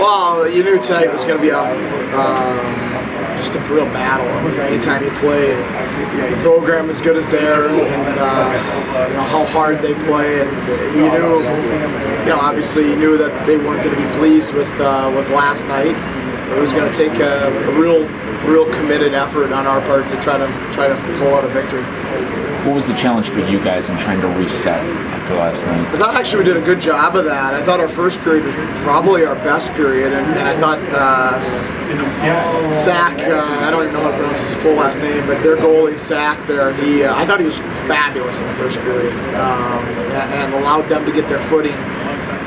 Well, you knew tonight was going to be just a real battle. I mean, anytime you play a program as good as theirs, and how hard they play, and you knew, obviously you knew that they weren't going to be pleased with last night. It was going to take a real committed effort on our part to try to pull out a victory. What was the challenge for you guys in trying to reset after last night? I thought actually we did a good job of that. I thought our first period was probably our best period, and I thought Sack, I don't even know how to pronounce his full last name, but their goalie, Sack, I thought he was fabulous in the first period, and allowed them to get their footing.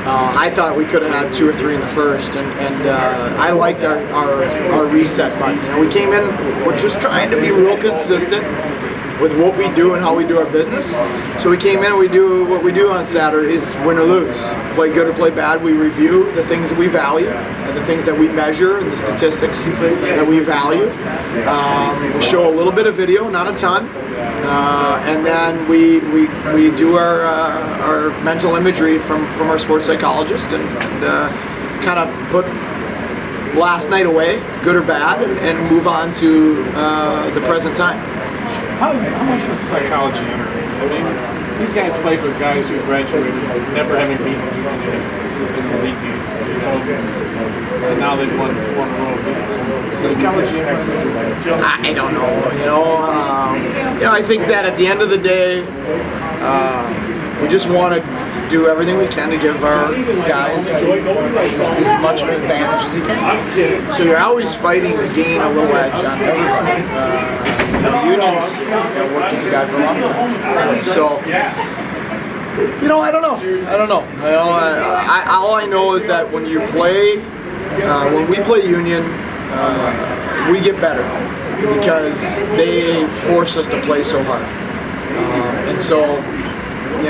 I thought we could have had 2 or 3 in the first, and I liked our reset button. We came in, we're just trying to be real consistent with what we do and how we do our business. So we came in and we do what we do on Saturdays, win or lose. Play good or play bad, we review the things that we value and the things that we measure and the statistics that we value. We show a little bit of video, not a ton. And then we do our mental imagery from our sports psychologist and kind of put last night away, good or bad, and move on to the present time. How much does psychology enter? I mean, these guys played with guys who graduated never having beaten in the league game, and now they've won 4 in a row. Psychology enter? I don't know. I think that at the end of the day, we just want to do everything we can to give our guys as much of an advantage as you can. So you're always fighting to gain a little edge on everybody. Unions worked with the guy for a long time. So, I don't know. All I know is that when you play, when we play Union, we get better because they force us to play so hard. And so,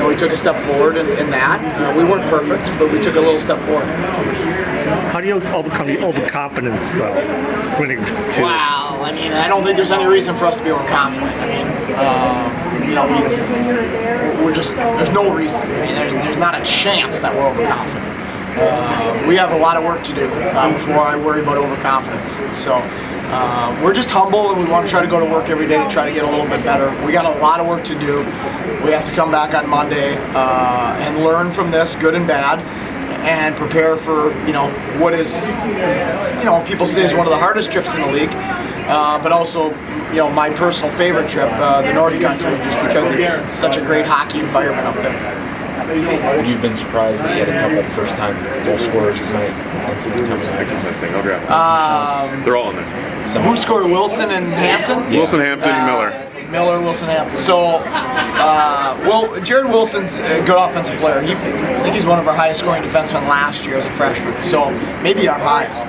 we took a step forward in that. We weren't perfect, but we took a little step forward. How do you overcome the overconfidence, though, winning two? Wow, I don't think there's any reason for us to be overconfident. There's no reason. There's not a chance that we're overconfident. We have a lot of work to do before I worry about overconfidence. So we're just humble, and we want to try to go to work every day to try to get a little bit better. We got a lot of work to do. We have to come back on Monday and learn from this, good and bad, and prepare for what is people say is one of the hardest trips in the league, but also my personal favorite trip, the North Country, just because it's such a great hockey environment up there. Would you have been surprised that you had a couple of first-time goal scorers tonight? They're all in there. Who scored? Wilson and Hampton? Wilson, Hampton, Miller. Wilson, Hampton. So, Jared Wilson's a good offensive player. I think he's one of our highest scoring defensemen last year as a freshman. So maybe our highest.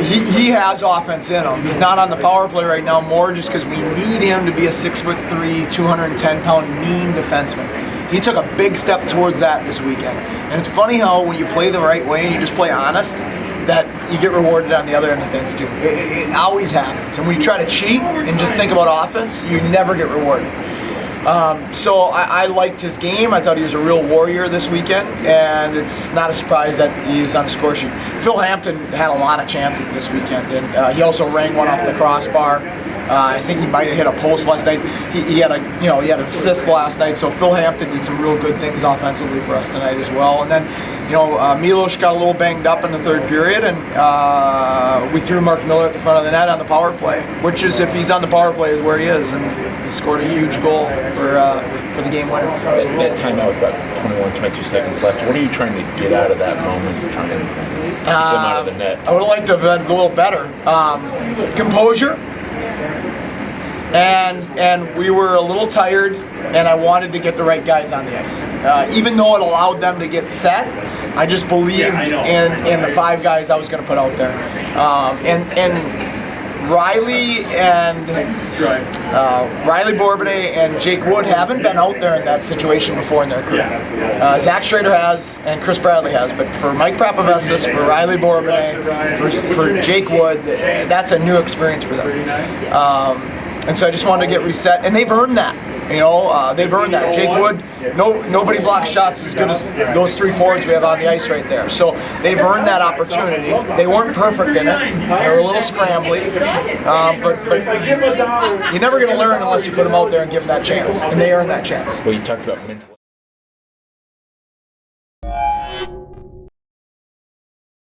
He has offense in him. He's not on the power play right now, more just because we need him to be a 6'3", 210-pound mean defenseman. He took a big step towards that this weekend. And it's funny how when you play the right way and you just play honest, that you get rewarded on the other end of things too. It always happens. And when you try to cheat and just think about offense, you never get rewarded. So I liked his game. I thought he was a real warrior this weekend, and it's not a surprise that he was on the score sheet. Phil Hampton had a lot of chances this weekend, and he also rang one off the crossbar. I think he might have hit a post last night. He had an assist last night. So Phil Hampton did some real good things offensively for us tonight as well. And then, Milos got a little banged up in the third period, and we threw Mark Miller at the front of the net on the power play, which is, if he's on the power play, is where he is, and he scored a huge goal for the game winner. Net timeout with about 21, 22 seconds left. What are you trying to get out of that moment? Trying to get them out of the net. I would have liked to have been a little better. Composure. And we were a little tired, and I wanted to get the right guys on the ice. Even though it allowed them to get set, I just believed in the 5 guys I was going to put out there. And Riley Bourbonnais and Jake Wood haven't been out there in that situation before in their career. Zach Schrader has, and Chris Bradley has, but for Mike Prapovessis, for Riley Bourbonnais, for Jake Wood, that's a new experience for them. And so I just wanted to get reset, and they've earned that. You know, they've earned that. Jake Wood, nobody blocks shots as good as those 3 forwards we have on the ice right there. So they've earned that opportunity. They weren't perfect in it. They were a little scrambly. But you're never going to learn unless you put them out there and give them that chance. And they earned that chance. Well, you talked about mental